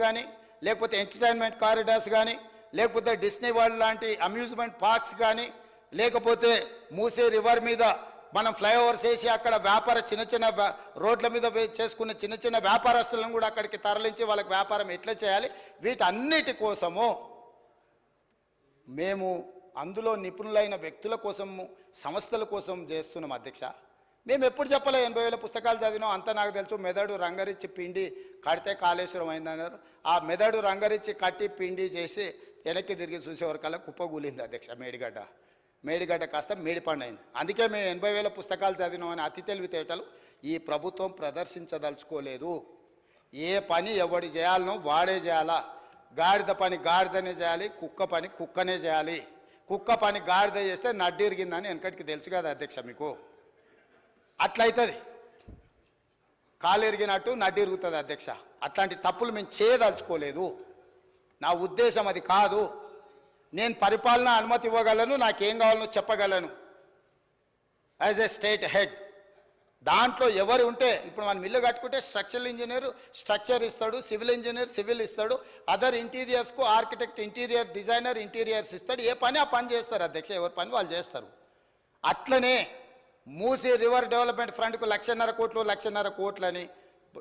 కానీ లేకపోతే entertainment corridors కానీ లేకపోతే డిస్నీ వరల్డ్ లాంటి అమ్యూజ్మెంట్ పార్క్స్ కానీ లేకపోతే మూసీ రివర్ మీద మనం ఫ్లైఓవర్స్ వేసి అక్కడ వ్యాపార చిన్న రోడ్ల మీద చేసుకున్న చిన్న వ్యాపారస్తులను కూడా అక్కడికి తరలించి వాళ్ళకి వ్యాపారం ఎట్లా చేయాలి, వీటన్నిటి కోసము మేము అందులో నిపుణులైన వ్యక్తుల కోసము సంస్థల కోసం చేస్తున్నాం అధ్యక్ష. మేము ఎప్పుడు చెప్పలే 80,000 పుస్తకాలు చదివినాం, అంతా నాకు తెలుసు. మెదడు రంగరిచ్చి పిండి కడితే కాళేశ్వరం అయిందన్నారు. ఆ మెదడు రంగరిచ్చి కట్టి పిండి చేసి వెనక్కి తిరిగి చూసేవరకల్లా కుప్పగూలింది అధ్యక్ష. మేడిగడ్డ కాస్త మేడిపండు అయింది. అందుకే మేము 80,000 పుస్తకాలు చదివినామని అతి తెలివితేటలు ఈ ప్రభుత్వం ప్రదర్శించదలుచుకోలేదు. ఏ పని ఎవడు చేయాలనో వాడే చేయాలా. గాడిద పని గాడిదనే చేయాలి, కుక్క పని కుక్కనే చేయాలి. కుక్క పని గాడిద చేస్తే నడ్డి ఇరిగిందని వెనకటికి తెలుసు కదా అధ్యక్ష మీకు. అట్లయితుంది, కాలు ఎరిగినట్టు నడ్డి ఇరుగుతుంది అధ్యక్ష. అట్లాంటి తప్పులు మేము చేయదలుచుకోలేదు. నా ఉద్దేశం అది కాదు. నేను పరిపాలన అనుమతి ఇవ్వగలను, నాకేం కావాలనో చెప్పగలను యాజ్ ఏ స్టేట్ హెడ్. దాంట్లో ఎవరు ఉంటే ఇప్పుడు మనం ఇల్లు కట్టుకుంటే స్ట్రక్చరల్ ఇంజనీర్ స్ట్రక్చర్ ఇస్తాడు, సివిల్ ఇంజనీర్ సివిల్ ఇస్తాడు, అదర్ ఇంటీరియర్స్కు ఆర్కిటెక్ట్ ఇంటీరియర్ డిజైనర్ ఇంటీరియర్స్ ఇస్తాడు. ఏ పని ఆ పని చేస్తారు అధ్యక్ష, ఎవరి పని వాళ్ళు చేస్తారు. అట్లనే మూసీ రివర్ డెవలప్మెంట్ ఫ్రంట్కు 1,50,000 కోట్లు 1,50,000 కోట్లని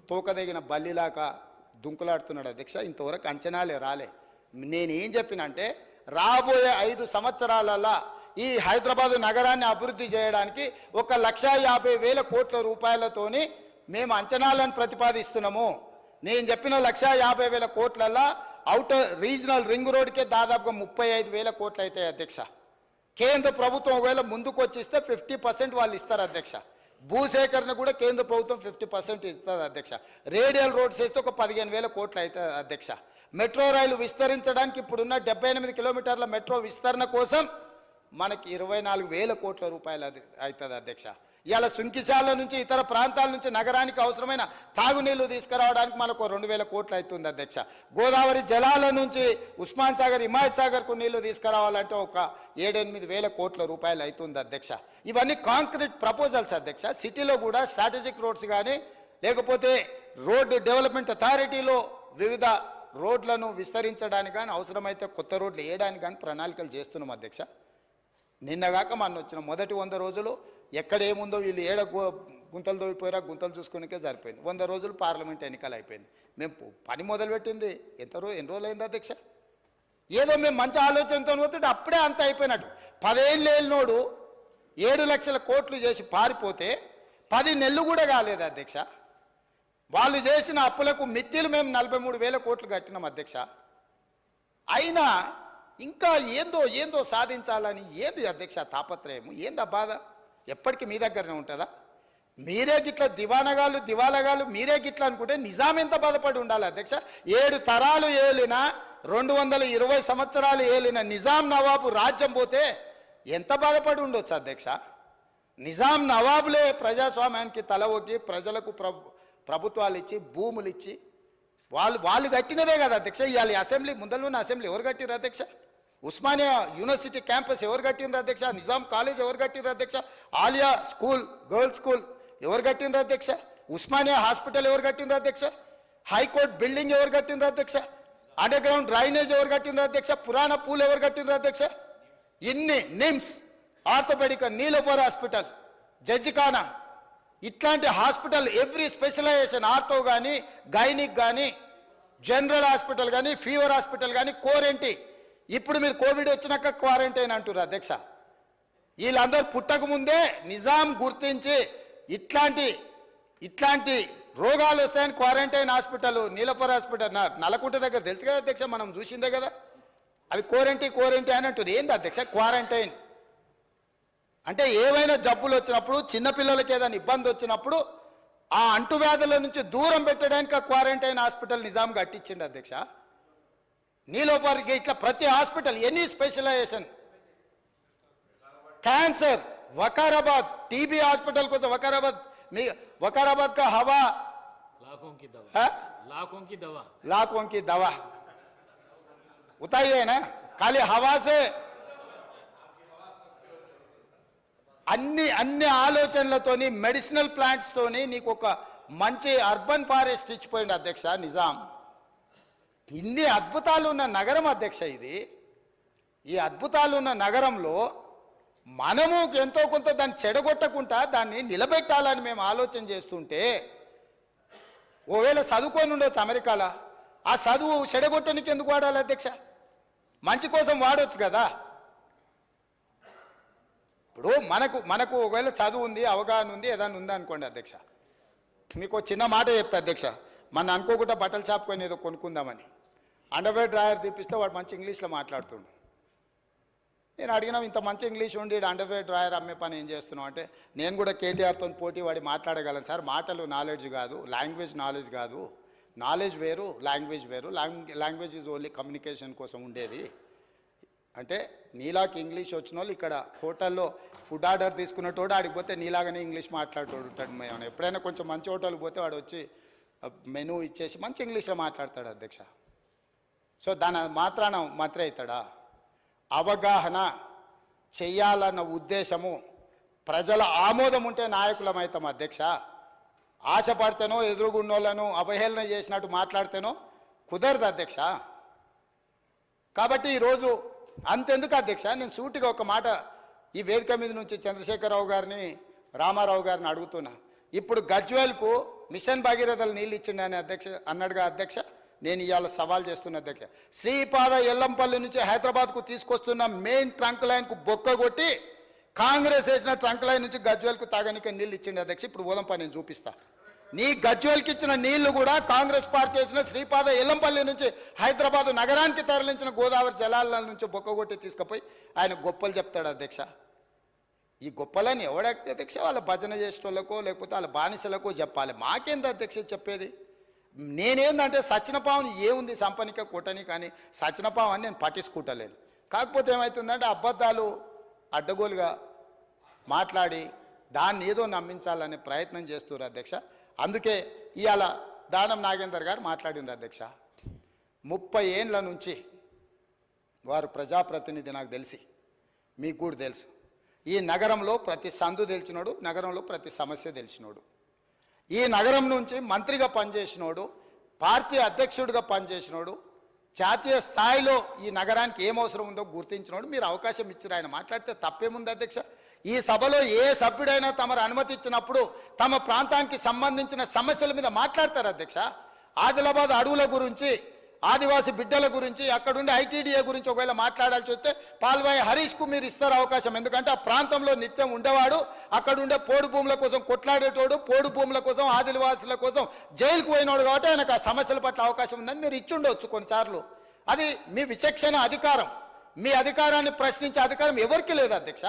తోకదగిన బల్లిలాగా దుంకులాడుతున్నాడు అధ్యక్ష. ఇంతవరకు అంచనాలే రాలే. నేనేం చెప్పినంటే రాబోయే 5 సంవత్సరాలలో ఈ హైదరాబాదు నగరాన్ని అభివృద్ధి చేయడానికి 1,50,000 కోట్ల రూపాయలతోని మేము అంచనాలను ప్రతిపాదిస్తున్నాము. నేను చెప్పిన 1,50,000 కోట్లలో అవుటర్ రీజనల్ రింగ్ రోడ్కే దాదాపుగా 35,000 కోట్లు అవుతాయి అధ్యక్ష. కేంద్ర ప్రభుత్వం ఒకవేళ ముందుకు వచ్చిస్తే 50% వాళ్ళు ఇస్తారు అధ్యక్ష. భూసేకరణ కూడా కేంద్ర ప్రభుత్వం 50% ఇస్తుంది అధ్యక్ష. రేడియల్ రోడ్స్ వేస్తే ఒక 15,000 కోట్లు అవుతుంది అధ్యక్ష. మెట్రో రైలు విస్తరించడానికి ఇప్పుడున్న 78 కిలోమీటర్ల మెట్రో విస్తరణ కోసం మనకి 24,000 కోట్ల రూపాయలు అవుతుంది అధ్యక్ష. ఇవాళ సుంకిశాల నుంచి ఇతర ప్రాంతాల నుంచి నగరానికి అవసరమైన తాగునీళ్లు తీసుకురావడానికి మనకు 2,000 కోట్లు అవుతుంది అధ్యక్ష. గోదావరి జలాల నుంచి ఉస్మాన్ సాగర్ హిమాయత్ సాగర్కు నీళ్లు తీసుకురావాలంటే ఒక 7-8,000 కోట్ల రూపాయలు అవుతుంది అధ్యక్ష. ఇవన్నీ కాంక్రీట్ ప్రపోజల్స్ అధ్యక్ష. సిటీలో కూడా స్ట్రాటజిక్ రోడ్స్ కానీ లేకపోతే రోడ్ డెవలప్మెంట్ అథారిటీలో వివిధ రోడ్లను విస్తరించడానికి కానీ అవసరమైతే కొత్త రోడ్లు వేయడానికి కానీ ప్రణాళికలు చేస్తున్నాం అధ్యక్ష. నిన్నగాక మన వచ్చిన మొదటి 100 రోజులు ఎక్కడేముందో వీళ్ళు ఏడ గుంతలు దోయిపోయారా గుంతలు చూసుకునికే సరిపోయింది. 100 రోజులు పార్లమెంట్ ఎన్నికలు అయిపోయింది. మేము పని మొదలుపెట్టింది ఎన్ని రోజులు అయింది అధ్యక్ష. ఏదో మేము మంచి ఆలోచనతో పోతుంటే అప్పుడే అంత అయిపోయినట్టు. 10 ఏళ్ళు ఏళ్ళనోడు 7 లక్షల కోట్లు చేసి పారిపోతే 10 నెలలు కూడా కాలేదు అధ్యక్ష. వాళ్ళు చేసిన అప్పులకు మిత్తిలు మేము 43,000 కోట్లు కట్టినాం అధ్యక్ష. అయినా ఇంకా ఏందో సాధించాలని ఏంది అధ్యక్ష తాపత్రయం, ఏందా బాధ? ఎప్పటికీ మీ దగ్గరనే ఉంటుందా? మీరే గిట్ల దివాలగాళ్ళు మీరే గిట్ల అనుకుంటే నిజాం ఎంత బాధపడి ఉండాలి అధ్యక్ష. 7 తరాలు ఏలిన 220 సంవత్సరాలు ఏలిన నిజాం నవాబు రాజ్యం పోతే ఎంత బాధపడి ఉండొచ్చు అధ్యక్ష. నిజాం నవాబులే ప్రజాస్వామ్యానికి తల ఒగ్గి ప్రజలకు ప్రభుత్వాలు ఇచ్చి భూములు ఇచ్చి వాళ్ళు కట్టినవే కదా అధ్యక్ష. ఇవాళ అసెంబ్లీ ముందరలోని అసెంబ్లీ ఎవరు కట్టిరు అధ్యక్ష? ఉస్మానియా యూనివర్సిటీ క్యాంపస్ ఎవరు కట్టినరు అధ్యక్ష? నిజాం కాలేజ్ ఎవరు కట్టినరు అధ్యక్ష? ఆలియా స్కూల్ గర్ల్స్ స్కూల్ ఎవరు కట్టినరు అధ్యక్ష? ఉస్మానియా హాస్పిటల్ ఎవరు కట్టినరు అధ్యక్ష? హైకోర్టు బిల్డింగ్ ఎవరు కట్టినరు అధ్యక్ష? అండర్ గ్రౌండ్ డ్రైనేజ్ ఎవరు కట్టినరు అధ్యక్ష? పురాణ పూల్ ఎవరు కట్టినరు అధ్యక్ష? ఇన్ని నిమ్స్, ఆర్థోపెడిక్, నీలోఫర్ హాస్పిటల్, జడ్జిఖానా, ఇట్లాంటి హాస్పిటల్ ఎవ్రీ స్పెషలైజేషన్ ఆర్థో కానీ గైనిక్ కానీ జనరల్ హాస్పిటల్ కానీ ఫీవర్ హాస్పిటల్ కానీ కోరెంటీ. ఇప్పుడు మీరు కోవిడ్ వచ్చినాక క్వారంటైన్ అంటారు అధ్యక్ష. వీళ్ళందరూ పుట్టక ముందే నిజాం గుర్తించి ఇట్లాంటి రోగాలు వస్తాయని quarantine hospital Niloufer hospital Nallakunta దగ్గర తెలుసు కదా అధ్యక్ష, మనం చూసిందే కదా. అది కోరెంటీ అని అంటారు. ఏంది అధ్యక్ష క్వారంటైన్ అంటే? ఏవైనా జబ్బులు వచ్చినప్పుడు చిన్నపిల్లలకి ఏదైనా ఇబ్బంది వచ్చినప్పుడు ఆ అంటువ్యాధుల నుంచి దూరం పెట్టడానికి ఆ క్వారంటైన్ హాస్పిటల్ నిజాం కట్టించిండు అధ్యక్ష. నీలోఫర్ ఇట్లా ప్రతి hospital any specialisation. Cancer Vikarabad TB hospital కోసం वकाराबाद का हवा लाखों की दवा उताई है ना, खाली हवा से అన్ని ఆలోచనలతోని మెడిసినల్ ప్లాంట్స్ తోని నీకు ఒక మంచి అర్బన్ ఫారెస్ట్ ఇచ్చిపోయింది అధ్యక్ష నిజాం. ఇన్ని అద్భుతాలు ఉన్న నగరం అధ్యక్ష ఇది. ఈ అద్భుతాలు ఉన్న నగరంలో మనము ఎంతో కొంత దాన్ని చెడగొట్టకుండా దాన్ని నిలబెట్టాలని మేము ఆలోచన చేస్తుంటే, ఓవేళ చదువుకొని ఉండొచ్చు అమెరికాలో, ఆ చదువు చెడగొట్టడానికి ఎందుకు వాడాలి అధ్యక్ష? మంచి కోసం వాడవచ్చు కదా. ఇప్పుడు మనకు ఒకవేళ చదువు ఉంది, అవగాహన ఉంది, ఏదైనా ఉందా అనుకోండి అధ్యక్ష, మీకు చిన్న మాట చెప్తా అధ్యక్ష. మన అనుకోకుండా బట్టల షాప్ కొని ఏదో కొనుక్కుందామని అండర్వేర్ డ్రాయర్ తీపిస్తే వాడు మంచి ఇంగ్లీష్లో మాట్లాడుతుండు. నేను అడిగినా, ఇంత మంచి ఇంగ్లీష్ ఉండి అండర్వేర్ డ్రాయర్ అమ్మే పని ఏం చేస్తున్నావు అంటే, నేను కూడా కేటీఆర్తో పోటీ వాడి మాట్లాడగలను సార్. మాటలు నాలెడ్జ్ కాదు, లాంగ్వేజ్ నాలెడ్జ్ కాదు. నాలెడ్జ్ వేరు, లాంగ్వేజ్ వేరు. లాంగ్వేజ్ ఈజ్ ఓన్లీ కమ్యూనికేషన్ కోసం ఉండేది. అంటే నీలాకి ఇంగ్లీష్ వచ్చిన వాళ్ళు ఇక్కడ హోటల్లో ఫుడ్ ఆర్డర్ తీసుకున్నటోడు ఆడిపోతే నీలాగానే ఇంగ్లీష్ మాట్లాడుతూ ఉంటాడు. మేము ఎప్పుడైనా కొంచెం మంచి హోటల్కి పోతే వాడు వచ్చి మెనూ ఇచ్చేసి మంచి ఇంగ్లీష్లో మాట్లాడతాడు అధ్యక్ష. సో దాని మాత్రాన మాత్రే అవుతాడా? అవగాహన చెయ్యాలన్న ఉద్దేశము, ప్రజల ఆమోదం ఉంటే నాయకులం అవుతాం అధ్యక్ష. ఆశపడితేనో ఎదురుగున్నోళ్ళను అవహేళన చేసినట్టు మాట్లాడితేనో కుదరదు అధ్యక్ష. కాబట్టి ఈరోజు అంతెందుకు అధ్యక్ష, నేను సూటిగా ఒక మాట ఈ వేదిక మీద నుంచి చంద్రశేఖరరావు గారిని, రామారావు గారిని అడుగుతున్నా. ఇప్పుడు గజ్వేల్కు మిషన్ భగీరథలు నీళ్ళు ఇచ్చిండని అధ్యక్ష అన్నాడుగా అధ్యక్ష. నేను ఇవాళ సవాల్ చేస్తున్న అధ్యక్ష, శ్రీపాద ఎల్లంపల్లి నుంచి హైదరాబాద్కు తీసుకొస్తున్న మెయిన్ ట్రంక్ లైన్కు బొక్క కొట్టి కాంగ్రెస్ వేసిన ట్రంక్ లైన్ నుంచి గజ్వేల్కు తాగడానికి నీళ్ళు ఇచ్చిండు అధ్యక్ష. ఇప్పుడు పోదంపా, నేను చూపిస్తా. నీ గజ్వేల్కి ఇచ్చిన నీళ్లు కూడా కాంగ్రెస్ పార్టీ వేసిన శ్రీపాద ఎల్లంపల్లి నుంచి హైదరాబాద్ నగరానికి తరలించిన గోదావరి జలాల నుంచి బొక్కగొట్టి తీసుకుపోయి ఆయన గొప్పలు చెప్తాడు అధ్యక్ష. ఈ గొప్పలని ఎవడైతే అధ్యక్ష, వాళ్ళ భజన చేసేటోళ్ళకో లేకపోతే వాళ్ళ బానిసలకో చెప్పాలి. మాకేంది అధ్యక్ష చెప్పేది? నేనేందంటే సచ్చినపావుని ఏముంది సంపనిక కొట్టని, కానీ సచ్చినపావు అని నేను పట్టించుకుంటలేను. కాకపోతే ఏమవుతుందంటే అబద్ధాలు అడ్డగోలుగా మాట్లాడి దాన్ని ఏదో నమ్మించాలనే ప్రయత్నం చేస్తున్నారు అధ్యక్ష. అందుకే ఇవాళ దానం నాగేందర్ గారు మాట్లాడినారు అధ్యక్ష. 30 ఏండ్ల నుంచి వారు ప్రజాప్రతినిధి, నాకు తెలిసి మీకు కూడా తెలుసు. ఈ నగరంలో ప్రతి సందు తెలిసినోడు, నగరంలో ప్రతి సమస్య తెలిసినోడు, ఈ నగరం నుంచి మంత్రిగా పనిచేసినోడు, పార్టీ అధ్యక్షుడిగా పనిచేసినోడు, జాతీయ స్థాయిలో ఈ నగరానికి ఏం అవసరం ఉందో గుర్తించినోడు. మీరు అవకాశం ఇచ్చారు, ఆయన మాట్లాడితే తప్పేముంది అధ్యక్ష? ఈ సభలో ఏ సభ్యుడైనా తమరు అనుమతి ఇచ్చినప్పుడు తమ ప్రాంతానికి సంబంధించిన సమస్యల మీద మాట్లాడతారు అధ్యక్ష. ఆదిలాబాద్ అడవుల గురించి, ఆదివాసీ బిడ్డల గురించి, అక్కడుండే ఐటీడీఏ గురించి ఒకవేళ మాట్లాడాల్సి వస్తే పాల్వాయి హరీష్కు మీరు ఇస్తారు అవకాశం. ఎందుకంటే ఆ ప్రాంతంలో నిత్యం ఉండేవాడు, అక్కడుండే పోడు భూముల కోసం కొట్లాడేటోడు, పోడు భూముల కోసం, ఆదివాసుల కోసం జైలుకు పోయినోడు. కాబట్టి ఆయనకు ఆ సమస్యల పట్ల అవకాశం ఉందని మీరు ఇచ్చుండవచ్చు కొన్నిసార్లు. అది మీ విచక్షణ అధికారం. మీ అధికారాన్ని ప్రశ్నించే అధికారం ఎవరికి లేదు అధ్యక్ష.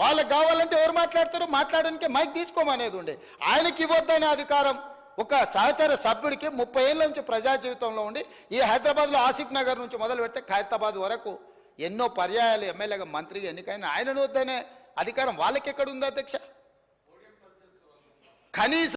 వాళ్ళకి కావాలంటే ఎవరు మాట్లాడతారో మాట్లాడడానికి మైక్ తీసుకోమనేది ఉండే. ఆయనకి ఇవ్వద్దనే అధికారం ఒక సహచర సభ్యుడికి 30 ఏళ్ళ నుంచి ప్రజా జీవితంలో ఉండి ఈ హైదరాబాద్లో ఆసిఫ్ నగర్ నుంచి మొదలు పెడితే ఖైరతాబాద్ వరకు ఎన్నో పర్యాయాలు ఎమ్మెల్యేగా మంత్రిగా ఎన్నికైనా ఆయనను వద్దనే అధికారం వాళ్ళకి ఎక్కడ ఉంది అధ్యక్ష? కనీసం